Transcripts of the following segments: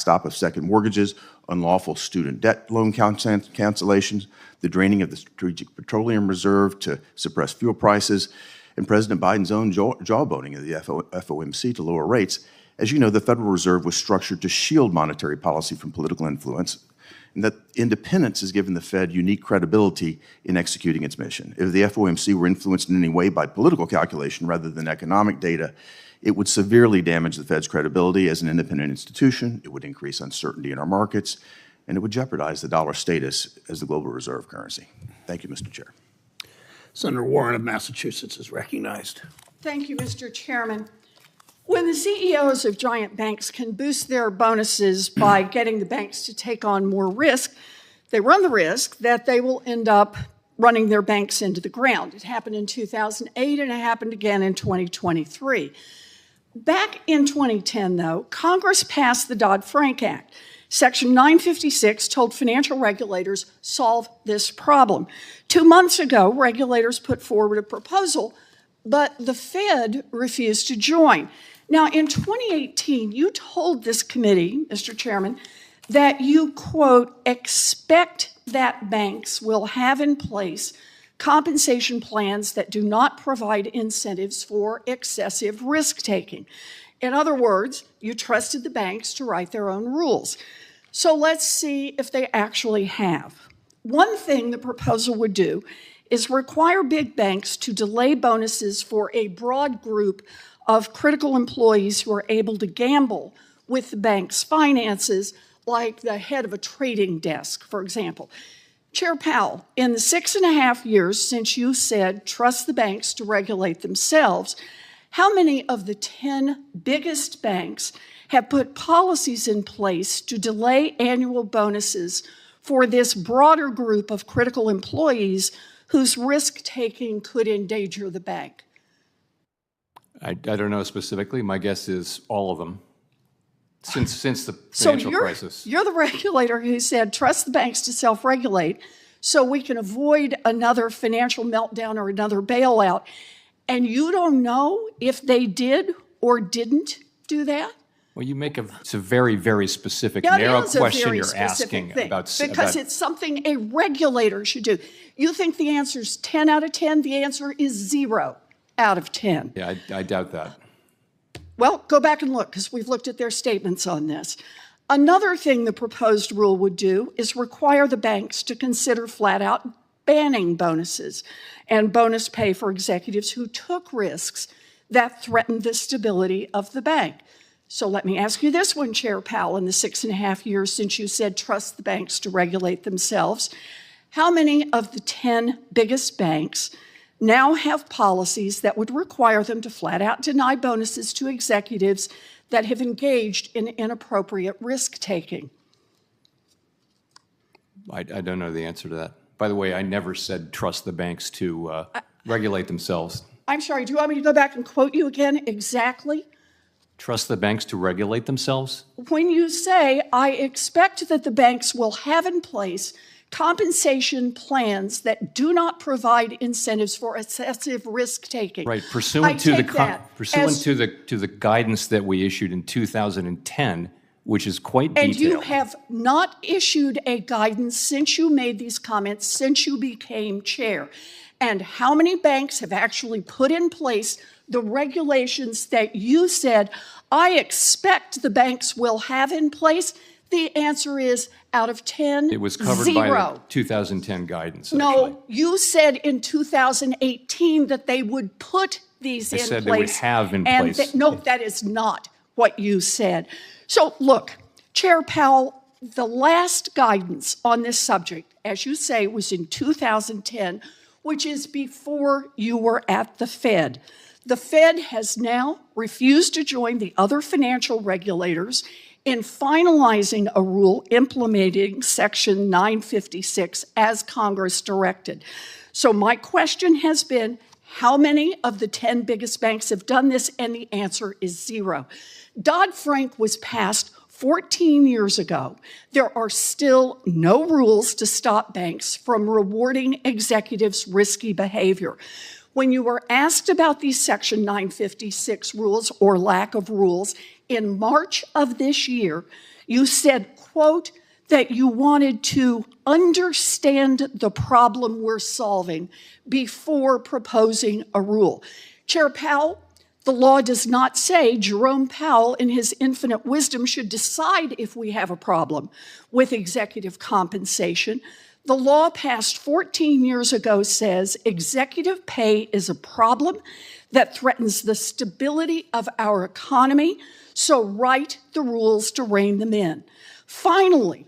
backstop of second mortgages, unlawful student debt loan cancellations, the draining of the Strategic Petroleum Reserve to suppress fuel prices, and President Biden's own jawboning of the FOMC to lower rates. As you know, the Federal Reserve was structured to shield monetary policy from political influence, and that independence has given the Fed unique credibility in executing its mission. If the FOMC were influenced in any way by political calculation rather than economic data, it would severely damage the Fed's credibility as an independent institution, it would increase uncertainty in our markets, and it would jeopardize the dollar's status as the global reserve currency. Thank you, Mr. Chair. Senator Warren of Massachusetts is recognized. Thank you, Mr. Chairman. When the CEOs of giant banks can boost their bonuses by getting the banks to take on more risk, they run the risk that they will end up running their banks into the ground. It happened in 2008 and it happened again in 2023. Back in 2010, though, Congress passed the Dodd-Frank Act. Section 956 told financial regulators, solve this problem. 2 months ago, regulators put forward a proposal, but the Fed refused to join. Now, in 2018, you told this committee, Mr. Chairman, that you, quote, expect that banks will have in place compensation plans that do not provide incentives for excessive risk-taking. In other words, you trusted the banks to write their own rules. So let's see if they actually have. One thing the proposal would do is require big banks to delay bonuses for a broad group of critical employees who are able to gamble with the bank's finances, like the head of a trading desk, for example. Chair Powell, in the 6.5 years since you said trust the banks to regulate themselves, how many of the 10 biggest banks have put policies in place to delay annual bonuses for this broader group of critical employees whose risk-taking could endanger the bank? I don't know specifically. My guess is all of them. Since the financial crisis. You're the regulator who said trust the banks to self-regulate so we can avoid another financial meltdown or another bailout. And you don't know if they did or didn't do that? Well, it's a very, very specific, narrow question you're asking about. Because it's something a regulator should do. You think the answer is 10 out of 10? The answer is 0 out of 10. Yeah, I doubt that. Well, go back and look, because we've looked at their statements on this. Another thing the proposed rule would do is require the banks to consider flat-out banning bonuses and bonus pay for executives who took risks that threatened the stability of the bank. So let me ask you this one, Chair Powell, in the 6.5 years since you said trust the banks to regulate themselves, how many of the 10 biggest banks now have policies that would require them to flat out deny bonuses to executives that have engaged in inappropriate risk-taking? I don't know the answer to that. By the way, I never said trust the banks to regulate themselves. I'm sorry, do you want me to go back and quote you again exactly? Trust the banks to regulate themselves? When you say, I expect that the banks will have in place compensation plans that do not provide incentives for excessive risk-taking. Right, pursuant to the guidance that we issued in 2010, which is quite detailed. And you have not issued a guidance since you made these comments, since you became chair. And how many banks have actually put in place the regulations that you said, I expect the banks will have in place? The answer is, out of 10, it was covered 0. by the 2010 guidance. No, you said in 2018 that they would put these in place. I said they would have in place. No, that is not what you said. So look, Chair Powell, the last guidance on this subject, as you say, was in 2010, which is before you were at the Fed. The Fed has now refused to join the other financial regulators in finalizing a rule implementing Section 956 as Congress directed. So my question has been, how many of the 10 biggest banks have done this? And the answer is 0. Dodd-Frank was passed 14 years ago. There are still no rules to stop banks from rewarding executives' risky behavior. When you were asked about these Section 956 rules or lack of rules, in March of this year, You said, quote, that you wanted to understand the problem we're solving before proposing a rule. Chair Powell, the law does not say Jerome Powell, in his infinite wisdom, should decide if we have a problem with executive compensation. The law passed 14 years ago says executive pay is a problem that threatens the stability of our economy, so write the rules to rein them in. Finally,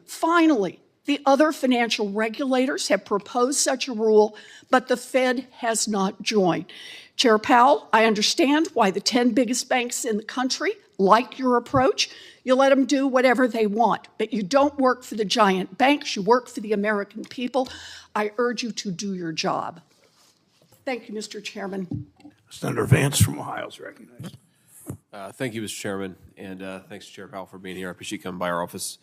the other financial regulators have proposed such a rule, but the Fed has not joined. Chair Powell, I understand why the 10 biggest banks in the country like your approach. You let them do whatever they want, but you don't work for the giant banks, you work for the American people. I urge you to do your job. Thank you, Mr. Chairman. Senator Vance from Ohio is recognized. Thank you, Mr. Chairman, and thanks to Chair Powell for being here. I appreciate you coming by our office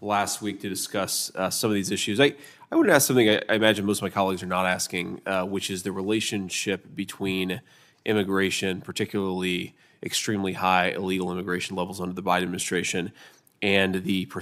last week to discuss some of these issues. I want to ask something I imagine most of my colleagues are not asking, which is the relationship between immigration, particularly extremely high illegal immigration levels under the Biden administration, and the